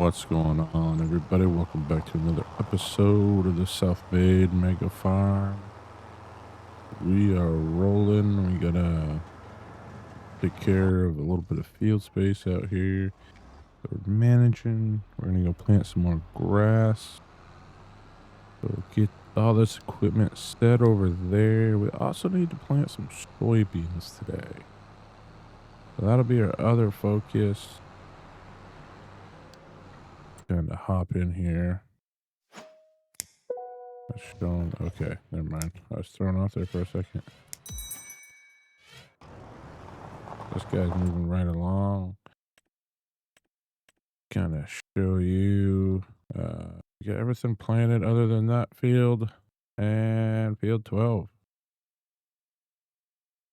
What's going on, everybody? Welcome back to another episode of the South Bay Mega Farm. We are rolling. We gotta take care of a little bit of field space out here that we're managing. We're gonna go plant some more grass. So get all this equipment set over there. We also need to plant some soybeans today. So that'll be our other focus. Kind of hop in here. Okay, never mind. I was thrown off there for a second. This guy's moving right along. Kind of show you. Got everything planted other than that field and field 12.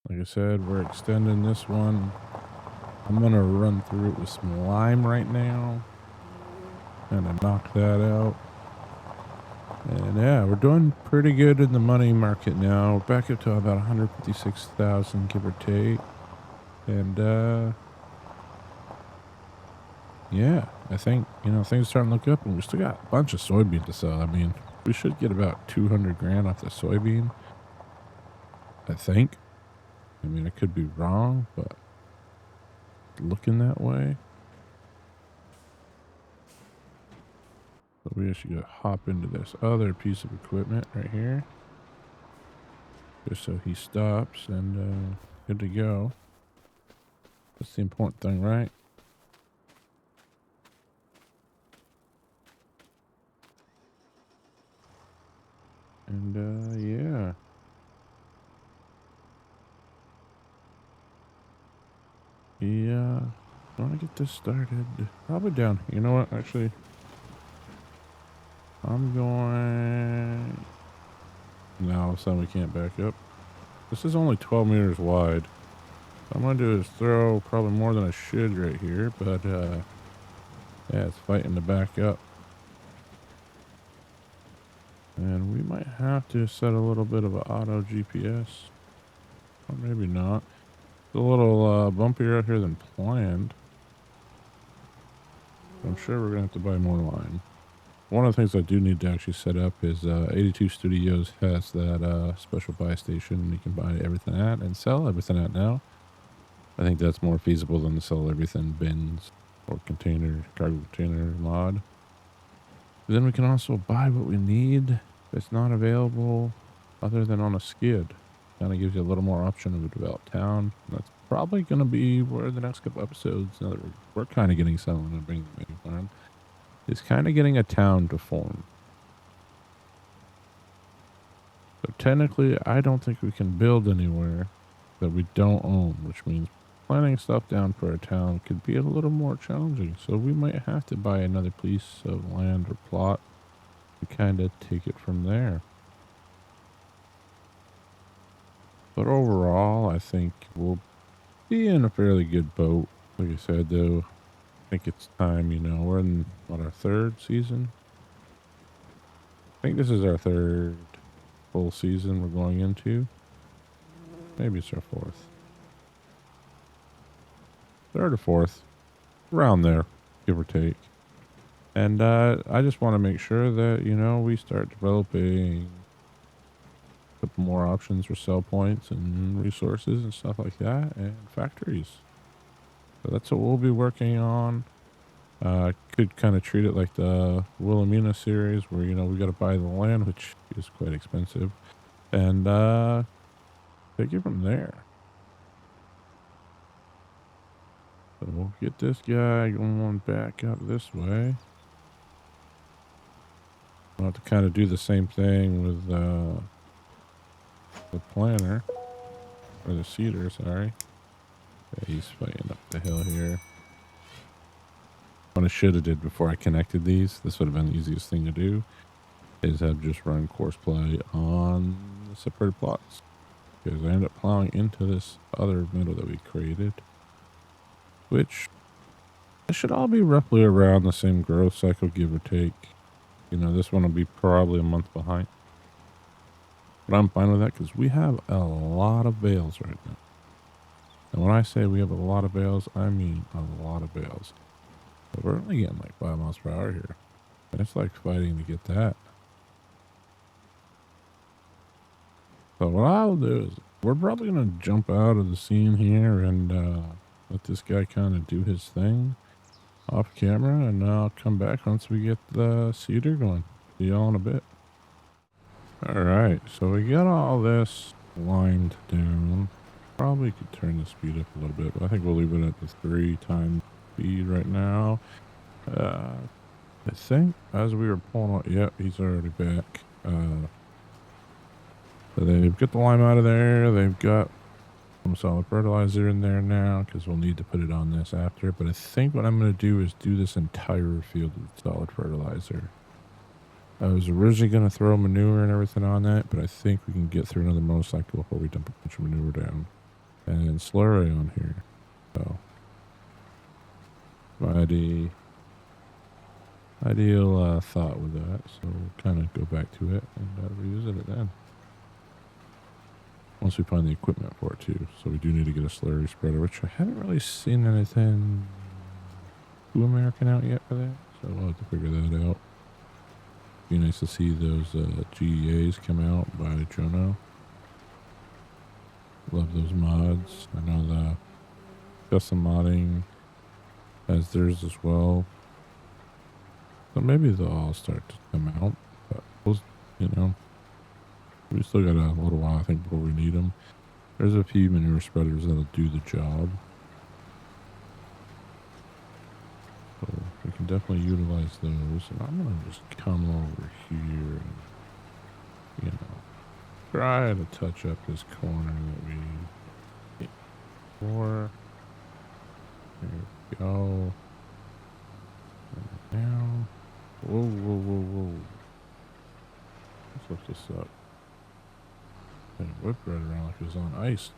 Like I said, we're extending this one. I'm going to run through it with some lime right now. Kind of knock that out. And yeah, we're doing pretty good in the money market now. We're back up to about 156,000, give or take. And yeah, I think, things are starting to look up, and we still got a bunch of soybean to sell. I mean, we should get about 200 grand off the soybean, I think. I mean, I could be wrong, but looking that way. So we actually gotta hop into this other piece of equipment right here. Just so he stops and good to go. That's the important thing, right? And yeah. Yeah, I want to get this started. Probably down. You know what? Actually, I'm going. Now all of a sudden we can't back up. This is only 12 meters wide. What I'm going to do is throw probably more than I should right here, but yeah, it's fighting to back up. And we might have to set a little bit of an auto GPS. Or maybe not. It's a little bumpier out here than planned. I'm sure we're going to have to buy more lime. One of the things I do need to actually set up is 82 Studios has that special buy station you can buy everything at and sell everything at now. I think that's more feasible than to sell everything bins or cargo container mod. But then we can also buy what we need if it's not available other than on a skid. Kind of gives you a little more option of a developed town. That's probably going to be where the next couple episodes, now that we're kind of getting settled and bringing the main farm, is kind of getting a town to form. So technically, I don't think we can build anywhere that we don't own, which means planting stuff down for a town could be a little more challenging. So we might have to buy another piece of land or plot to kind of take it from there. But overall, I think we'll be in a fairly good boat. Like I said, though, I think it's time, we're in, our third season? I think this is our third full season we're going into. Maybe it's our fourth. Third or fourth. Around there, give or take. And I just want to make sure that, we start developing a couple more options for sell points and resources and stuff like that, and factories. So that's what we'll be working on. Could kind of treat it like the Wilhelmina series where, we got to buy the land, which is quite expensive, and take it from there. So we'll get this guy going back up this way. I'll have to kind of do the same thing with the planter, or the seeder, sorry. Yeah, he's fighting up the hill here. What I should have did before I connected these, this would have been the easiest thing to do, is have just run course play on the separated plots. Because I end up plowing into this other meadow that we created, which it should all be roughly around the same growth cycle, give or take. This one will be probably a month behind. But I'm fine with that because we have a lot of bales right now. And when I say we have a lot of bales, I mean a lot of bales. But we're only getting like 5 miles per hour here. It's like fighting to get that. So what I'll do is we're probably going to jump out of the scene here and let this guy kind of do his thing off camera, and I'll come back once we get the cedar going. See y'all in a bit. All right, so we got all this lined down. Probably could turn the speed up a little bit, but I think we'll leave it at the 3 times speed right now. I think as we were pulling out, yep, he's already back. So they've got the lime out of there. They've got some solid fertilizer in there now because we'll need to put it on this after. But I think what I'm going to do is do this entire field with solid fertilizer. I was originally going to throw manure and everything on that, but I think we can get through another motorcycle before we dump a bunch of manure down. And then slurry on here. So, my ideal thought with that. So we'll kind of go back to it and revisit it then. Once we find the equipment for it too. So we do need to get a slurry spreader, which I haven't really seen anything too American out yet for that. So we'll have to figure that out. Be nice to see those GEAs come out by Jono. Love those mods. I know the custom modding has theirs as well. So maybe they'll all start to come out. But we'll, you know, we still got a little while, I think, before we need them. There's a few manure spreaders that'll do the job. So we can definitely utilize those. And I'm going to just come over here and, you know, try to touch up this corner that we hit before. There we go. And now. Whoa, whoa, whoa, whoa. Let's look this up. And it whipped right around like it was on ice.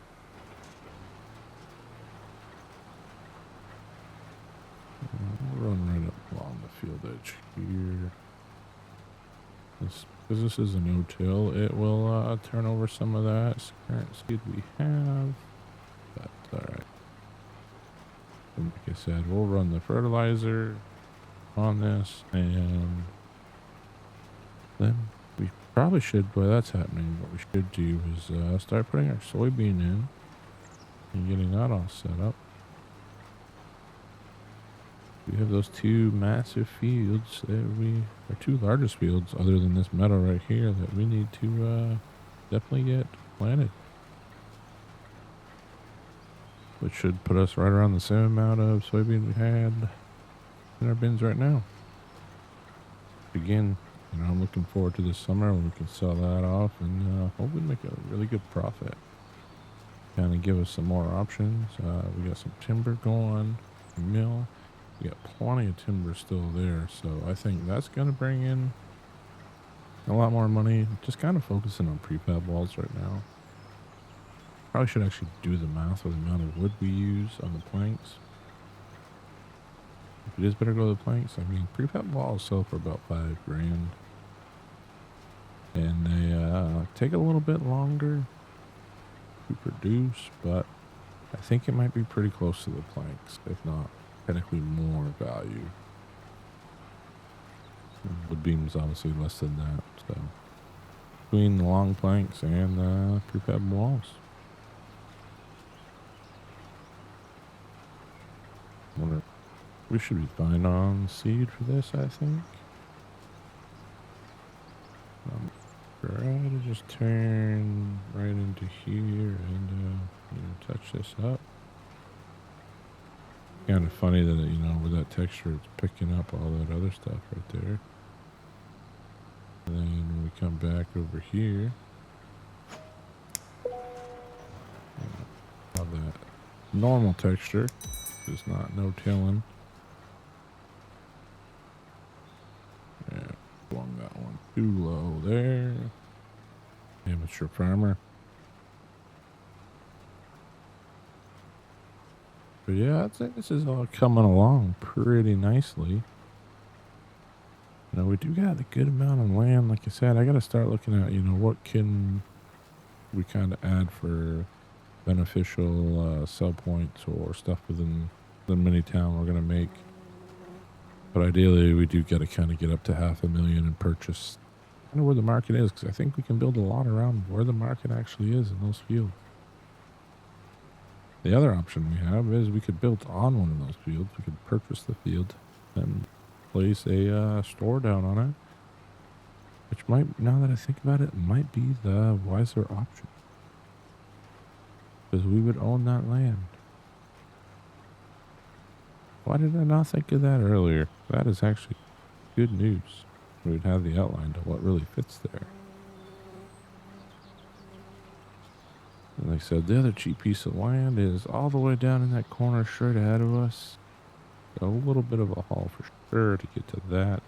We'll run right up along the field edge here. Because this is a no-till, it will turn over some of that current speed we have. But alright. Like I said, we'll run the fertilizer on this, and then we probably should, while that's happening, what we should do is start putting our soybean in and getting that all set up. We have those 2 massive fields that our 2 largest fields other than this meadow right here that we need to definitely get planted. Which should put us right around the same amount of soybean we had in our bins right now. Again, you know, I'm looking forward to this summer when we can sell that off and hopefully make a really good profit. Kind of give us some more options. We got some timber going, mill. We got plenty of timber still there, so I think that's going to bring in a lot more money. Just kind of focusing on prefab walls right now. Probably should actually do the math for the amount of wood we use on the planks. If it is better to go to the planks, I mean, prefab walls sell for about $5 grand. And they take a little bit longer to produce, but I think it might be pretty close to the planks, if not technically more value. Wood beams obviously less than that, so between the long planks and prefab walls. We should be fine on seed for this, I think. Try to just turn right into here and touch this up. Kind of funny that, you know, with that texture, it's picking up all that other stuff right there. And then when we come back over here, have that normal texture, just not no-tilling. Yeah, flung that one too low there. Amateur farmer. But yeah, I'd say this is all coming along pretty nicely. You know, we do got a good amount of land. Like I said, I got to start looking at, you know, what can we kind of add for beneficial sell points or stuff within the mini town we're going to make. But ideally, we do got to kind of get up to 500,000 and purchase kind of where the market is, because I think we can build a lot around where the market actually is in those fields. The other option we have is we could build on one of those fields. We could purchase the field and place a store down on it, which might, now that I think about it, might be the wiser option, because we would own that land. Why did I not think of that earlier? That is actually good news. We'd have the outline to what really fits there. And like I said, the other cheap piece of land is all the way down in that corner straight ahead of us. A little bit of a haul for sure to get to that.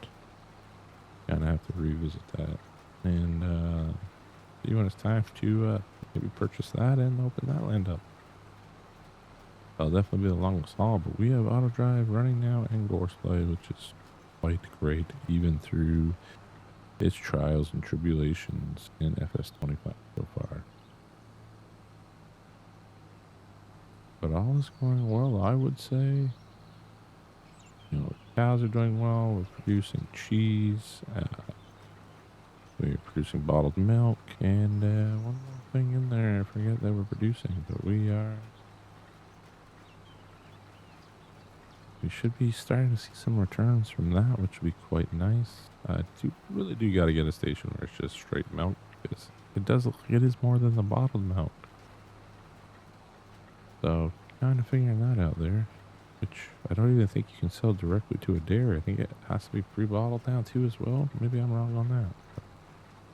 Gonna have to revisit that. And see when it's time to maybe purchase that and open that land up. That'll definitely be the longest haul, but we have auto drive running now and Gorseplay, which is quite great, even through its trials and tribulations in FS25 so far. But all is going well, I would say. You know, cows are doing well. We're producing cheese. We're producing bottled milk. And one more thing in there, I forget that we're producing, but we should be starting to see some returns from that, which would be quite nice. Really do got to get a station where it's just straight milk, because it does look like it is more than the bottled milk. So, kind of figuring that out there, which I don't even think you can sell directly to a dairy. I think it has to be pre-bottled now too as well. Maybe I'm wrong on that. But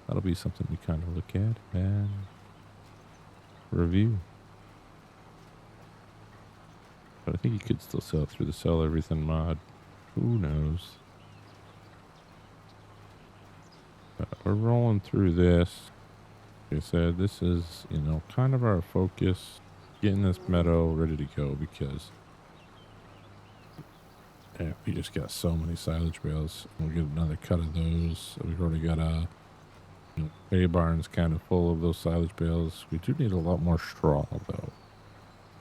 that'll be something we kind of look at and review. But I think you could still sell it through the Sell Everything mod. Who knows? But we're rolling through this. Like I said, this is, you know, kind of our focus. Getting this meadow ready to go, because we just got so many silage bales. We'll get another cut of those. We've already got hay barns kind of full of those silage bales. We do need a lot more straw though.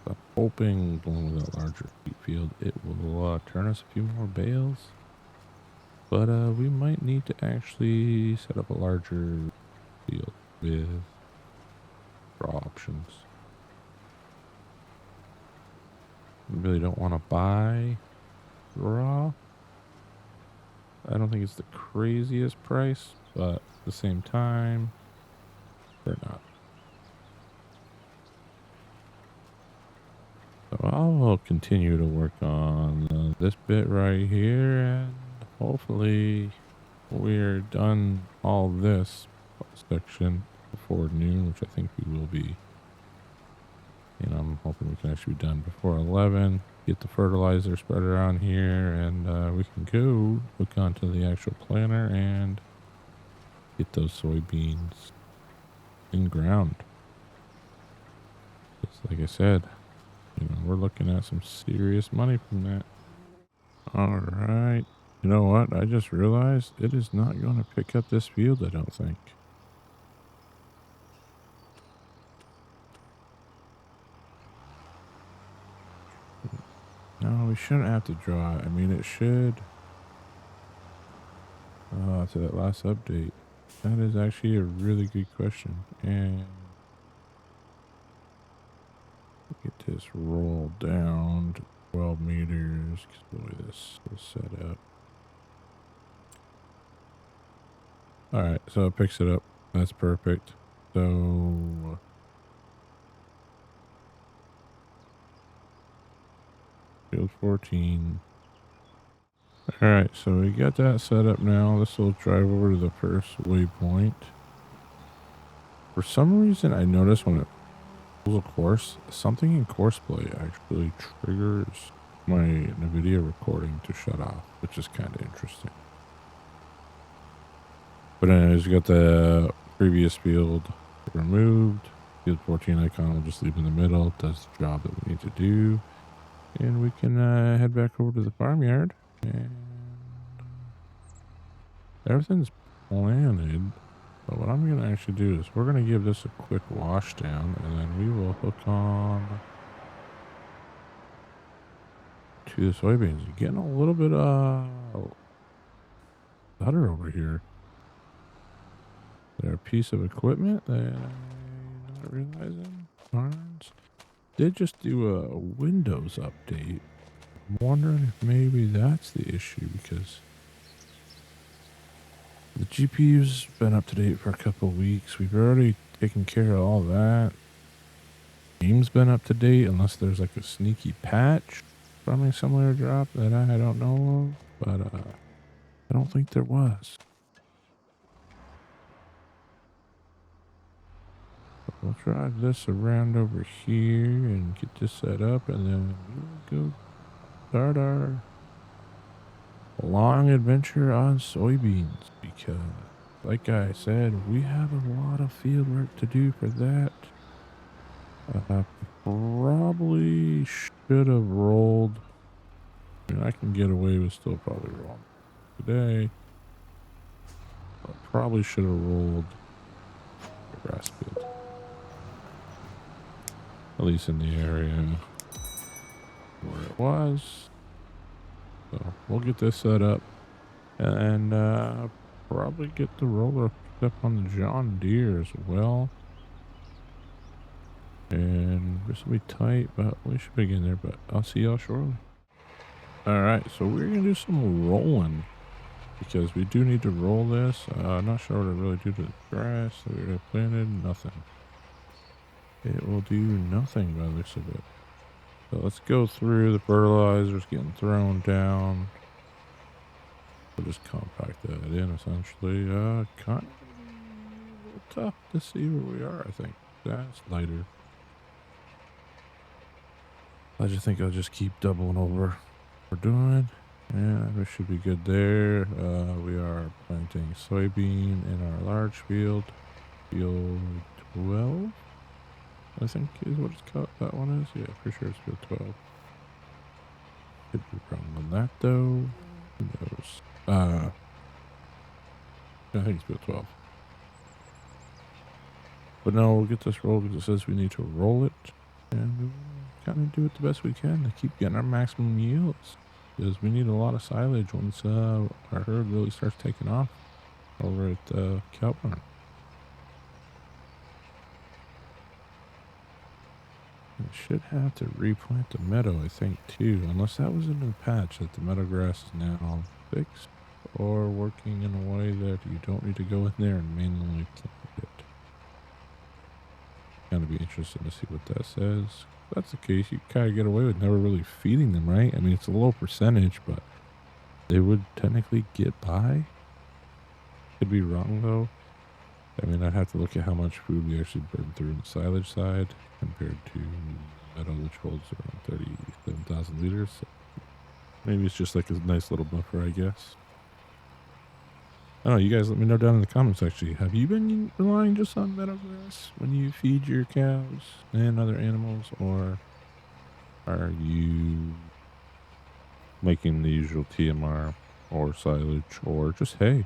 So I'm hoping going with that larger wheat field, it will turn us a few more bales. But we might need to actually set up a larger field with straw options. Really don't want to buy raw. I don't think it's the craziest price, but at the same time, they're not. So I'll continue to work on this bit right here, and hopefully we're done all this section before noon, which I think we will be. You know, I'm hoping we can actually be done before 11, get the fertilizer spread around here, and we can go hook onto the actual planter and get those soybeans in ground. Just like I said, you know, we're looking at some serious money from that. All right. You know what? I just realized it is not going to pick up this field, I don't think. No, we shouldn't have to draw it. I mean, it should. To that last update. That is actually a really good question. And get this roll down to 12 meters. Because the way this is set up. Alright, so it picks it up. That's perfect. So field 14. Alright, so we got that set up now. This will drive over to the first waypoint. For some reason, I noticed when it pulls a course, something in Courseplay actually triggers my NVIDIA recording to shut off, which is kind of interesting. But anyways, we got the previous field removed. Field 14 icon will just leave in the middle. It does the job that we need to do. And we can head back over to the farmyard. And everything's planted. But what I'm going to actually do is we're going to give this a quick wash down. And then we will hook on to the soybeans. You're getting a little bit a butter over here. Is there a piece of equipment that I'm not realizing? Barnes did just do a Windows update. I'm wondering if maybe that's the issue because the GPU's been up to date for a couple of weeks. We've already taken care of all that. Game's been up to date unless there's like a sneaky patch from a similar drop that I don't know of, but I don't think there was. We'll drive this around over here and get this set up, and then we'll go start our long adventure on soybeans because, like I said, we have a lot of field work to do for that. Probably should have rolled. I mean, I can get away with still probably rolling today. I probably should have rolled the grass field. At least in the area where it was. So we'll get this set up and probably get the roller up on the John Deere as well. And this will be tight, but we should be getting there. But I'll see y'all shortly. All right, so we're gonna do some rolling because we do need to roll this. Not sure what to really do to the grass that we already planted. Nothing. It will do nothing by the looks of it. So let's go through the fertilizers getting thrown down. We'll just compact that in essentially. Kind of a little tough to see where we are, I think. That's lighter. I just think I'll just keep doubling over what we're doing. Yeah, we should be good there. We are planting soybean in our large field. Field 12, I think is what it's called. That one is. Yeah, for sure it's field 12. Could be wrong on that though. Who knows? I think it's field 12. But no, we'll get this rolled because it says we need to roll it. And we'll kind of do it the best we can to keep getting our maximum yields. Because we need a lot of silage once our herd really starts taking off over at cow barn. I should have to replant the meadow, I think, too. Unless that was in the patch that the meadow grass is now fixed or working in a way that you don't need to go in there and manually plant it. Kind of be interesting to see what that says. If that's the case, you kind of get away with never really feeding them, right? I mean, it's a low percentage, but they would technically get by. Could be wrong, though. I mean, I'd have to look at how much food we actually burn through on the silage side compared to meadow, which holds around 37,000 liters. So maybe it's just like a nice little buffer, I guess. I don't know, you guys let me know down in the comments, actually. Have you been relying just on meadow grass when you feed your cows and other animals, or are you making the usual TMR or silage or just hay?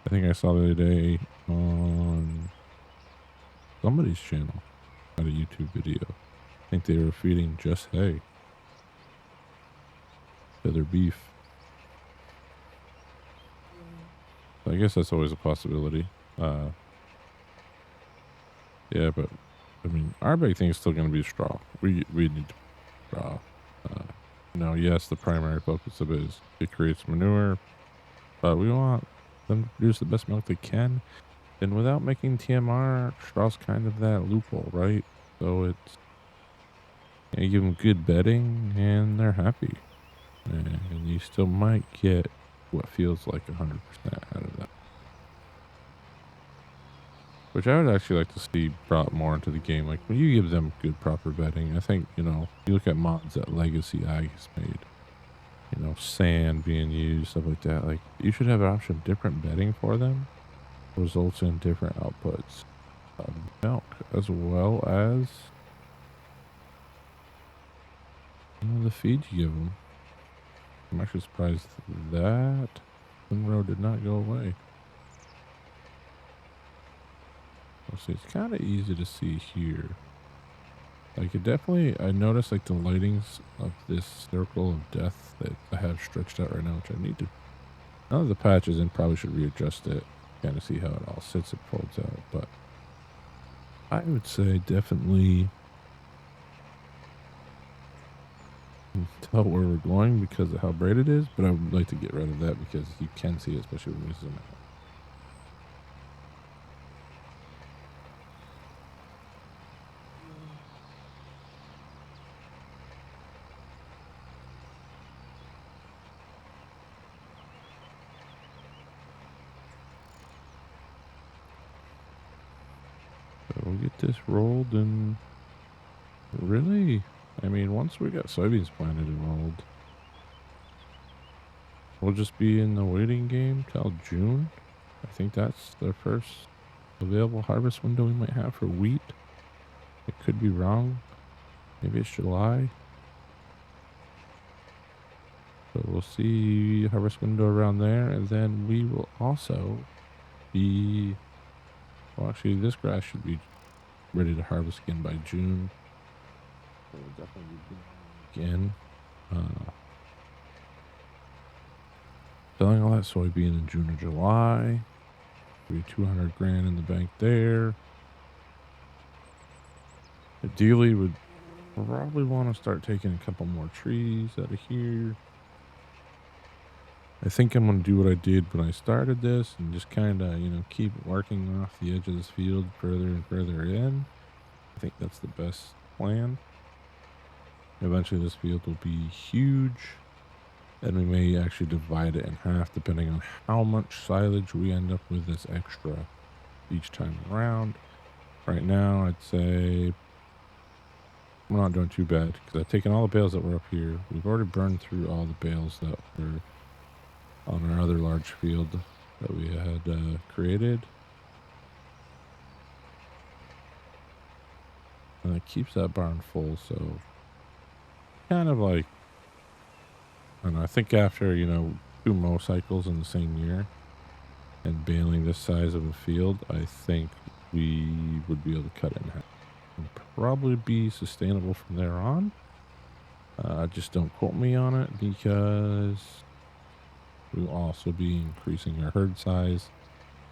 I think I saw the other day on somebody's channel at a YouTube video. I think they were feeding just hay to their beef. I guess that's always a possibility. Yeah, but I mean, our big thing is still going to be straw. We need straw. Yes, the primary focus of it is it creates manure, but we want them to produce the best milk they can. And without making TMR, straw's kind of that loophole, right? So it's, you give them good bedding and they're happy. And you still might get what feels like 100% out of that. Which I would actually like to see brought more into the game. Like, when you give them good, proper bedding, I think, you look at mods that Legacy Ag has made. Sand being used, stuff like that. Like, you should have an option of different bedding for them. Results in different outputs of milk, as well as the feed you give them. I'm actually surprised that Monroe did not go away. Let's see, it's kind of easy to see here. Like, it definitely, I noticed, like, the lightings of this circle of death that I have stretched out right now, which I need to, now that the patch is in, probably should readjust it, kind of see how it all sits and folds out. But I would say definitely tell where we're going because of how bright it is, but I would like to get rid of that because you can see it, especially when you zoom out. So we'll get this rolled and really, I mean, once we got soybeans planted and rolled, we'll just be in the waiting game till June. I think that's the first available harvest window we might have for wheat. I could be wrong. Maybe it's July. So we'll see harvest window around there. And then we will also be, well, actually, this grass should be ready to harvest again by June. So we'll definitely be again. Selling all that soybean in June or July. Be 200 grand in the bank there. Ideally, would probably want to start taking a couple more trees out of here. I think I'm going to do what I did when I started this and just kind of, keep working off the edge of this field further and further in. I think that's the best plan. Eventually, this field will be huge, and we may actually divide it in half depending on how much silage we end up with as extra each time around. Right now, I'd say we're not doing too bad because I've taken all the bales that were up here. We've already burned through all the bales that were on our other large field that we had created. And it keeps that barn full, so kind of like, I don't know, I think after, 2 mow cycles in the same year and baling this size of a field, I think we would be able to cut it in half and probably be sustainable from there on. Just don't quote me on it because we'll also be increasing our herd size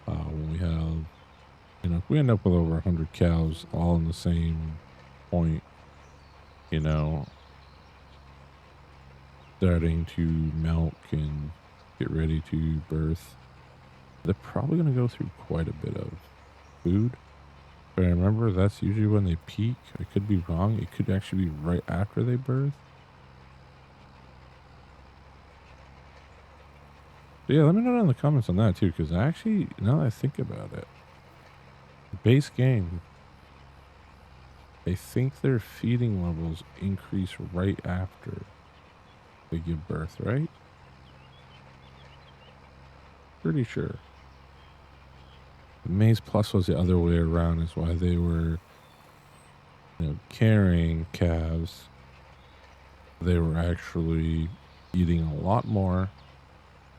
when we have, if we end up with over 100 cows all in the same point, starting to milk and get ready to birth, they're probably going to go through quite a bit of food. But I remember that's usually when they peak. I could be wrong. It could actually be right after they birth. But yeah, let me know down in the comments on that too, because actually, now that I think about it, base game, I think their feeding levels increase right after they give birth, right? Pretty sure. Maize Plus was the other way around, is why they were, carrying calves. They were actually eating a lot more.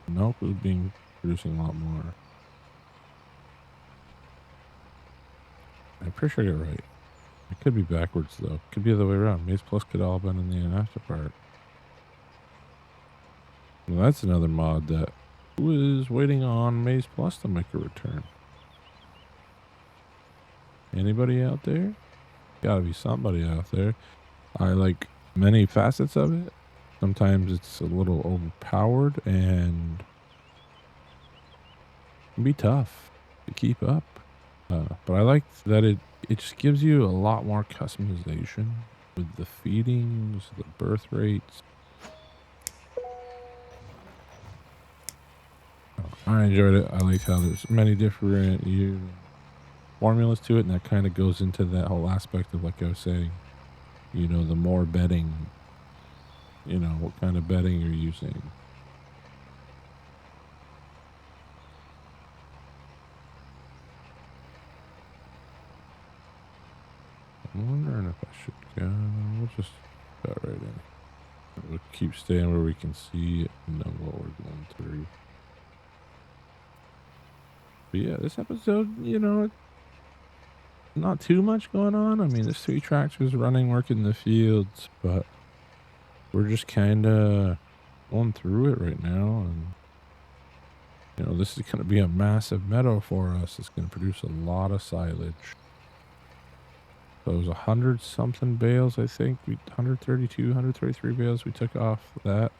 Milk was producing a lot more. I'm pretty sure I got it right. It could be backwards though. Could be the other way around. Maize Plus could all have been in the after part. Well, that's another mod that was waiting on Maize Plus to make a return. Anybody out there? Gotta be somebody out there. I like many facets of it. Sometimes it's a little overpowered and can be tough to keep up. But I like that it just gives you a lot more customization with the feedings, the birth rates. I enjoyed it. I like how there's many different formulas to it, and that kind of goes into that whole aspect of, like I was saying, the more bedding, what kind of bedding you're using. I'm wondering if I should go. We'll just go right in. We'll keep staying where we can see it and know what we're going through. But yeah, this episode, not too much going on. I mean, there's 3 tractors running, working the fields, but we're just kinda going through it right now, and, this is gonna be a massive meadow for us. It's gonna produce a lot of silage. So it was 100 something bales, I think. 132, 133 bales we took off that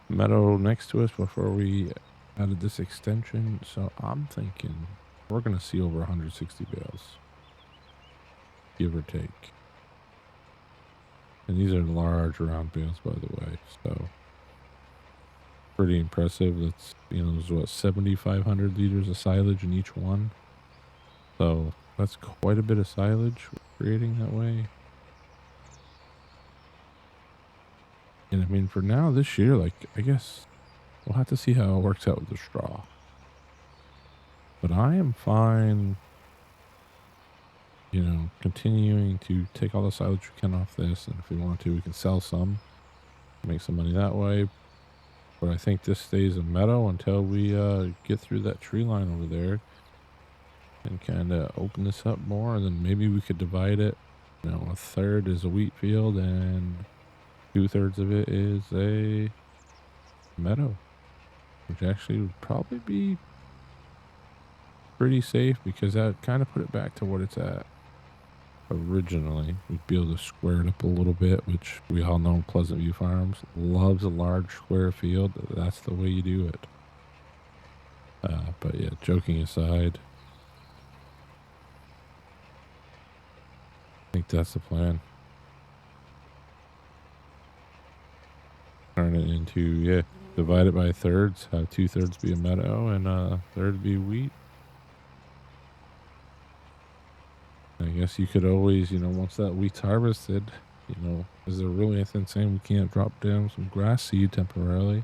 meadow next to us before we added this extension. So I'm thinking we're gonna see over 160 bales, give or take. And these are large round bales, by the way. So pretty impressive. That's, there's what, 7,500 liters of silage in each one. So that's quite a bit of silage we're creating that way. And I mean, for now this year, like, I guess we'll have to see how it works out with the straw. But I am fine, continuing to take all the silage we can off this. And if we want to, we can sell some, make some money that way. But I think this stays a meadow until we get through that tree line over there and kind of open this up more. And then maybe we could divide it. A third is a wheat field and 2/3 of it is a meadow, which actually would probably be pretty safe because that kind of put it back to what it's at originally. We'd be able to square it up a little bit, which we all know Pleasant View Farms loves a large square field. That's the way you do it. But yeah, joking aside, I think that's the plan. Turn it into, yeah, divide it by thirds, have 2/3 be a meadow and a third be wheat. I guess you could always, once that wheat's harvested, is there really anything saying we can't drop down some grass seed temporarily,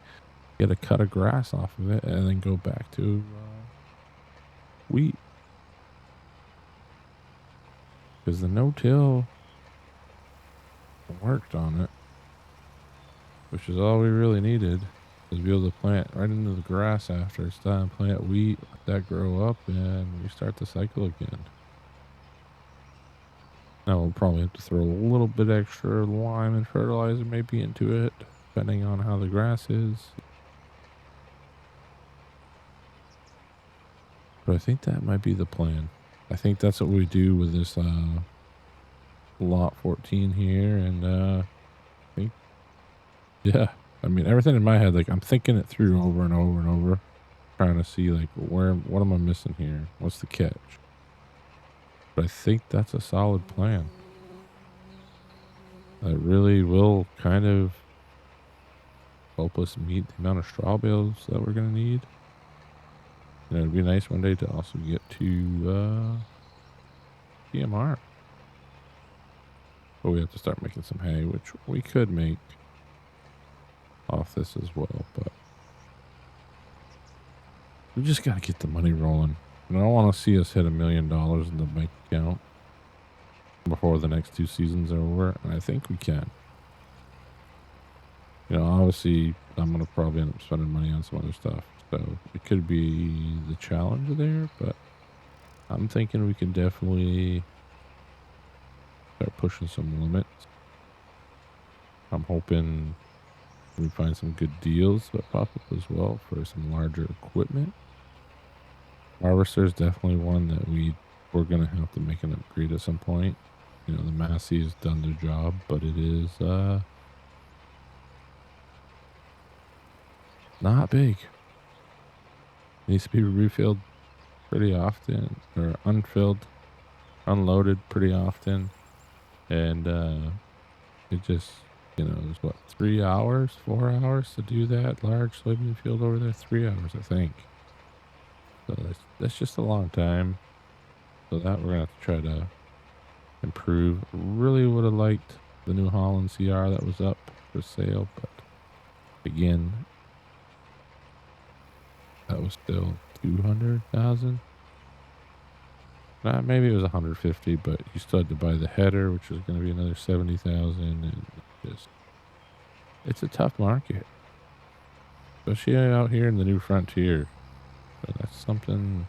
get a cut of grass off of it, and then go back to wheat? Because the no-till worked on it, which is all we really needed, is be able to plant right into the grass after it's done, plant wheat, let that grow up, and restart the cycle again. Now we'll probably have to throw a little bit extra lime and fertilizer maybe into it, depending on how the grass is. But I think that might be the plan. I think that's what we do with this lot 14 here, and I think, yeah. I mean, everything in my head, like, I'm thinking it through over and over and over, trying to see, like, what am I missing here? What's the catch? But I think that's a solid plan. That really will kind of help us meet the amount of straw bales that we're going to need. It'd be nice one day to also get to PMR. But we have to start making some hay, which we could make off this as well. But we just got to get the money rolling. And I want to see us hit $1 million in the bank account before the next 2 seasons are over. And I think we can. Obviously, I'm going to probably end up spending money on some other stuff. So it could be the challenge there. But I'm thinking we can definitely start pushing some limits. I'm hoping we find some good deals that pop up as well for some larger equipment. Harvester is definitely one that we're going to have to make an upgrade at some point. The Massey has done their job, but it is not big. Needs to be refilled pretty often, or unloaded pretty often. And it just, there's what, 3 hours, 4 hours to do that large soybean field over there? 3 hours, I think. So that's just a long time. So that we're going to have to try to improve. Really would have liked the New Holland CR that was up for sale, but again, that was still 200,000. Maybe it was 150, but you still had to buy the header, which was going to be another 70,000, and it's a tough market, especially out here in the New Frontier. So that's something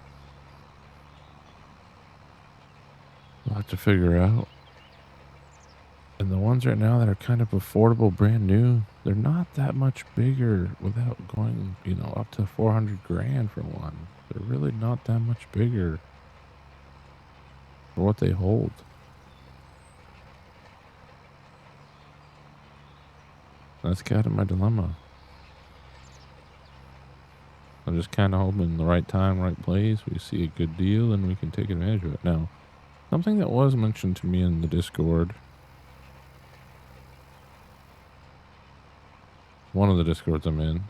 we'll have to figure out. And the ones right now that are kind of affordable, brand new, they're not that much bigger without going, up to 400 grand for one. They're really not that much bigger for what they hold. That's kind of my dilemma. I'm just kind of hoping the right time, right place, we see a good deal and we can take advantage of it. Now, something that was mentioned to me in the Discord, one of the Discords I'm in,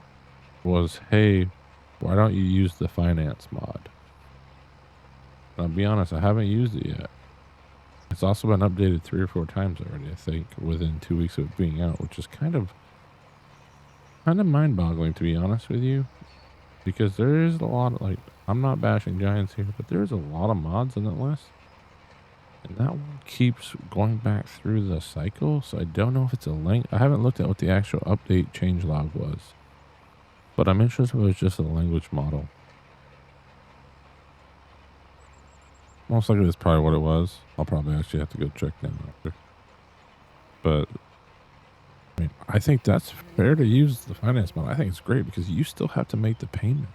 was, hey, why don't you use the finance mod? And I'll be honest, I haven't used it yet. It's also been updated 3 or 4 times already, I think, within 2 weeks of it being out, which is kind of mind-boggling, to be honest with you, because there is a lot of, I'm not bashing Giants here, but there's a lot of mods in that list. And that one keeps going back through the cycle, so I don't know if it's a link. I haven't looked at what the actual update changelog was, but I'm interested if it was just a language model. Most likely that's probably what it was. I'll probably actually have to go check that out. But I mean, I think that's fair to use the finance model. I think it's great because you still have to make the payment.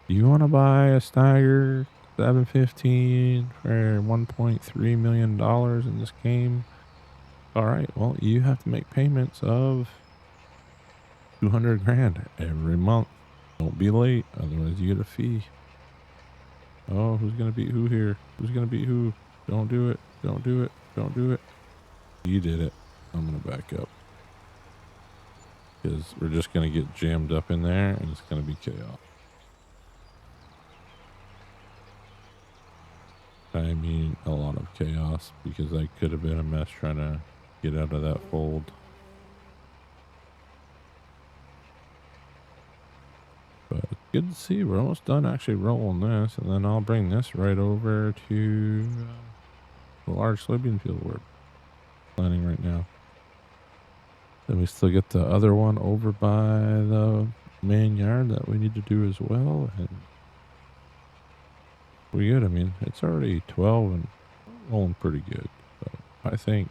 You want to buy a Stagger 715 for $1.3 million in this game? All right, well, you have to make payments of 200 grand every month. Don't be late, otherwise you get a fee. Oh, who's going to beat who here? Who's going to beat who? Don't do it. Don't do it. Don't do it. You did it. I'm going to back up. Because we're just going to get jammed up in there and it's going to be chaos. I mean, a lot of chaos because I could have been a mess trying to get out of that fold. But good to see. We're almost done actually rolling this, and then I'll bring this right over to the large soybean field we're planning right now. Then we still get the other one over by the main yard that we need to do as well, and we good. I mean, it's already 12 and rolling pretty good. So I think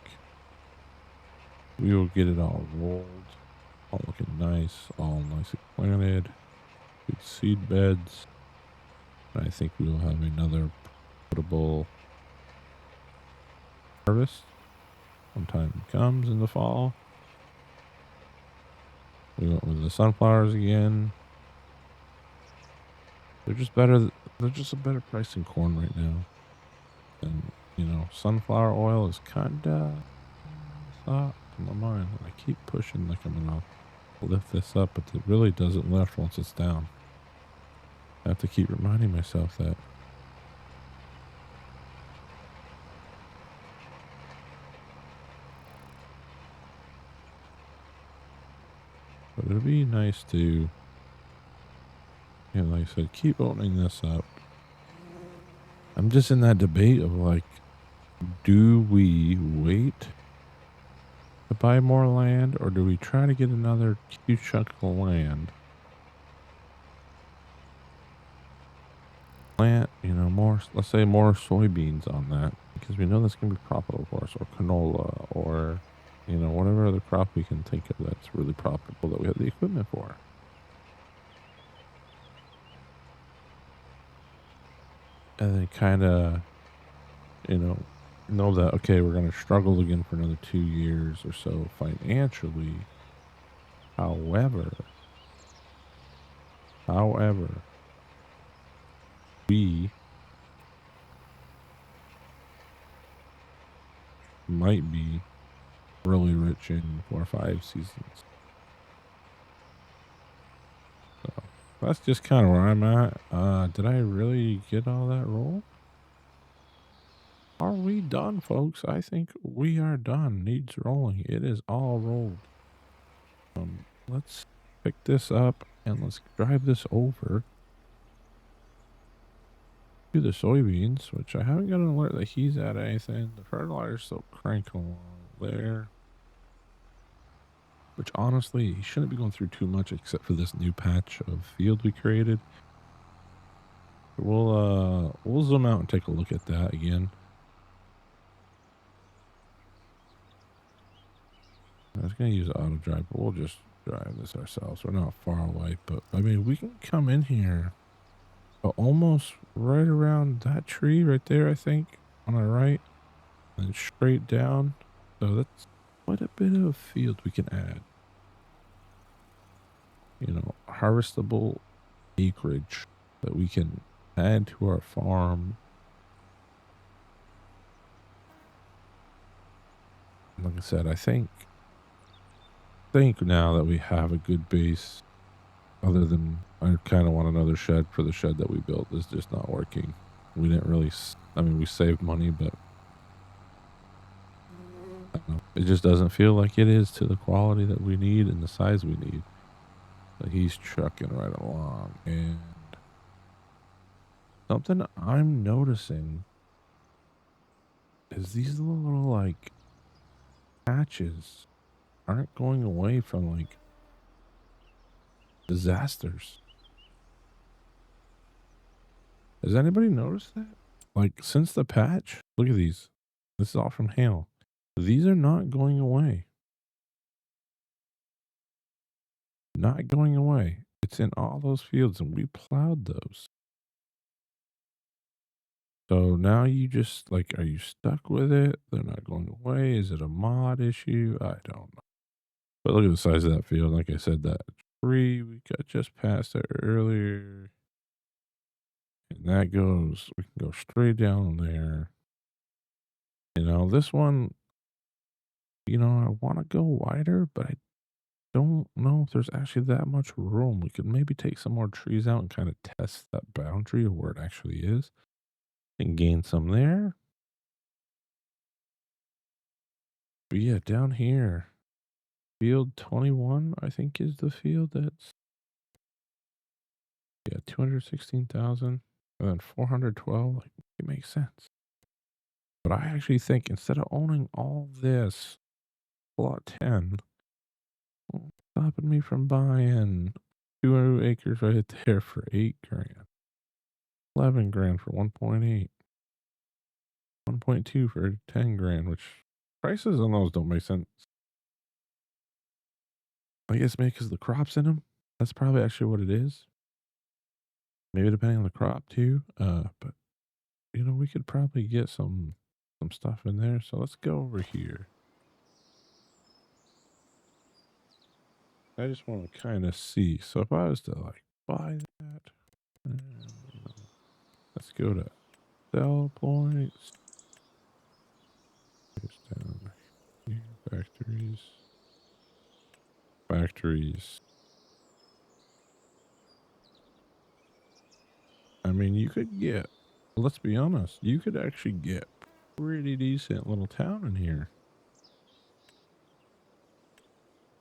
we will get it all rolled, all looking nice, all nicely planted. Good seed beds. I think we will have another potable harvest when time comes in the fall. We went with the sunflowers again. They're just better. They're just a better price than corn right now. And, sunflower oil is kind of thought in my mind. I keep pushing like I'm going to lift this up, but it really doesn't lift once it's down. I have to keep reminding myself that. But it'd be nice to, like I said, keep opening this up. I'm just in that debate of do we wait to buy more land or do we try to get another huge chunk of land? Plant, more, let's say more soybeans on that because we know that's going to be profitable for us, or canola, or, whatever other crop we can think of that's really profitable that we have the equipment for. And then kind of, know that, okay, we're going to struggle again for another 2 years or so financially. However, we might be really rich in 4 or 5 seasons. So that's just kind of where I'm at. Did I really get all that roll? Are we done, folks? I think we are done. Needs rolling. It is all rolled. Let's pick this up and let's drive this over to the soybeans, which I haven't got an alert that he's at anything. The fertilizer's still cranking along there. Which honestly, he shouldn't be going through too much except for this new patch of field we created. We'll zoom out and take a look at that again. I was going to use auto drive, but we'll just drive this ourselves. We're not far away, but I mean, we can come in here almost right around that tree right there, I think, on our right, and straight down. So that's quite a bit of field we can add. You know, harvestable acreage that we can add to our farm. Like I said, I think now that we have a good base, other than I kind of want another shed for the shed that we built is just not working. We didn't really, I mean, we saved money, but I don't know. It just doesn't feel like it is to the quality that we need and the size we need. But he's trucking right along. And something I'm noticing is these little like patches aren't going away from like disasters. Has anybody noticed that? Like since the patch, look at these. This is all from hail. These are not going away. Not going away. It's in all those fields and we plowed those. So now you just like, are you stuck with it? They're not going away. Is it a mod issue? I don't know. But look at the size of that field. Like I said, that tree, we got just past it earlier. And that goes, we can go straight down there. You know, this one, you know, I want to go wider, but I don't know if there's actually that much room. We could maybe take some more trees out and kind of test that boundary of where it actually is and gain some there. But yeah, down here, field 21, I think is the field that's, yeah, 216,000 and then 412. Like, it makes sense. But I actually think instead of owning all this, plot 10, stopping me from buying 2 acres right there for 8 grand, 11 grand for 1.8, 1.2 for 10 grand, which prices on those don't make sense. I guess maybe because the crops in them. That's probably actually what it is. Maybe depending on the crop too. But you know, we could probably get some stuff in there. So let's go over here. I just want to kind of see. So if I was to like buy that, you know, let's go to sell points. It's down here. Factories. Factories. I mean, you could get, let's be honest, you could actually get pretty decent little town in here.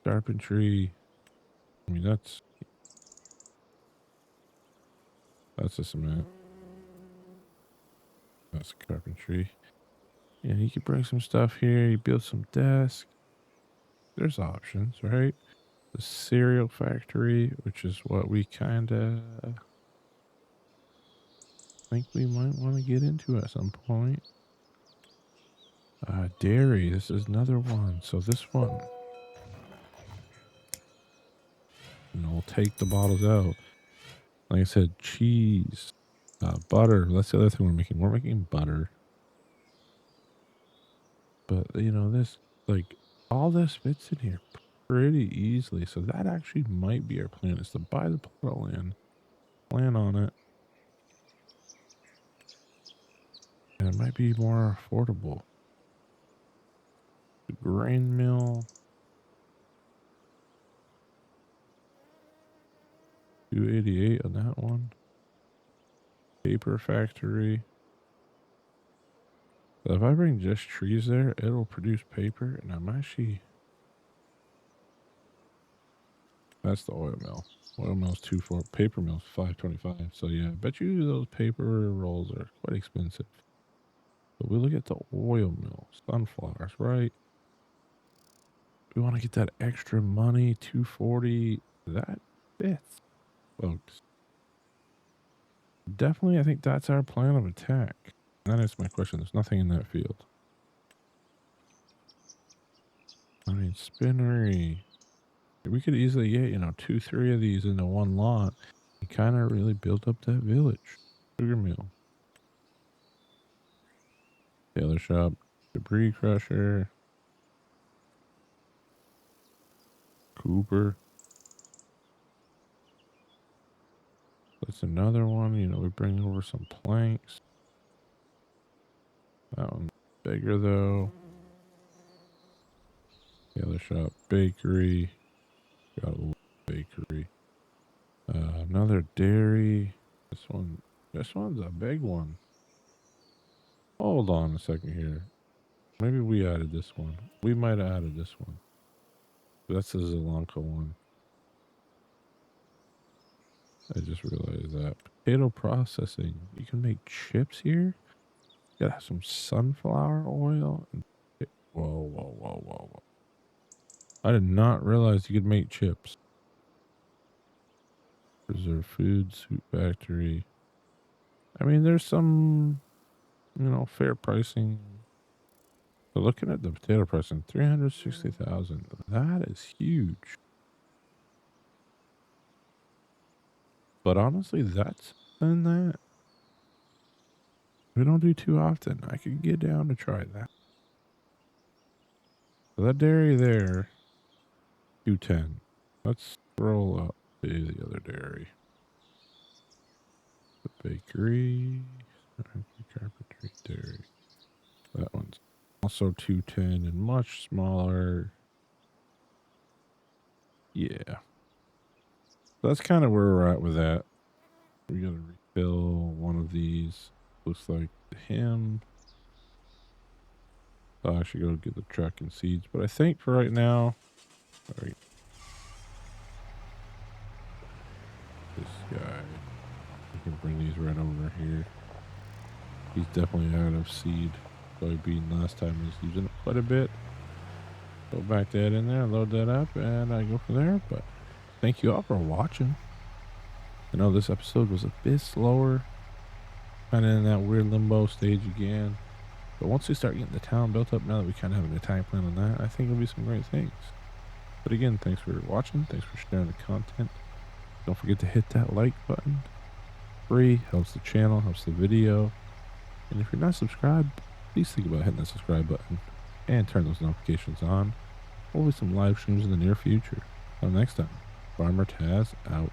Carpentry. I mean, that's a cement. That's a carpentry. Yeah, you could bring some stuff here. You build some desks. There's options, right? The cereal factory, which is what we kind of think we might want to get into at some point. Dairy, this is another one. So this one, you know, we'll take the bottles out. Like I said, cheese, butter. That's the other thing we're making. We're making butter. But, you know, this, like, all this fits in here pretty easily. So that actually might be our plan is to buy the plot of land, plan on it, and it might be more affordable. The grain mill, 288 on that one. Paper factory. So if I bring just trees there, it'll produce paper, and I'm actually, that's the oil mill. Oil mill's 2 4, paper mill's 525. So yeah, I bet you those paper rolls are quite expensive. But we look at the oil mill, sunflowers, right? We want to get that extra money, 240. That fits, folks. Definitely, I think that's our plan of attack. That is my question. There's nothing in that field. I mean, spinnery. We could easily get, 2, 3 of these into one lot. You kind of really built up that village. Sugar mill, tailor shop, debris crusher, Cooper. That's another one. We bring over some planks. That one's bigger though. Tailor shop, bakery. Got a little bakery. Another dairy. This one's a big one. Hold on a second here. Maybe we added this one. We might have added this one. That's the Zelanka one. I just realized that. Potato processing. You can make chips here? You gotta have some sunflower oil. Whoa, whoa, whoa, whoa, whoa. I did not realize you could make chips. Preserve foods, food factory. I mean, there's some, fair pricing. But looking at the potato pricing, 360,000. That is huge. But honestly, that's than that. We don't do too often. I could get down to try that. So that dairy there, 210. Let's scroll up to the other dairy. The bakery, carpentry, dairy. That one's also 210 and much smaller. Yeah. That's kind of where we're at with that. We gotta refill one of these. Looks like him. I'll actually go get the truck and seeds, but I think for right now, sorry, this guy, we can bring these right over here. He's definitely out of seed. Soybean last time was using it quite a bit. Go back that in there, load that up, and I go from there. But thank you all for watching. I know this episode was a bit slower, kind of in that weird limbo stage again. But once we start getting the town built up, now that we kind of have an attack plan on that, I think it'll be some great things. But again, thanks for watching. Thanks for sharing the content. Don't forget to hit that like button. Free, helps the channel, helps the video. And if you're not subscribed, please think about hitting that subscribe button and turn those notifications on. Hopefully some live streams in the near future. Until next time, Farmer Taz out.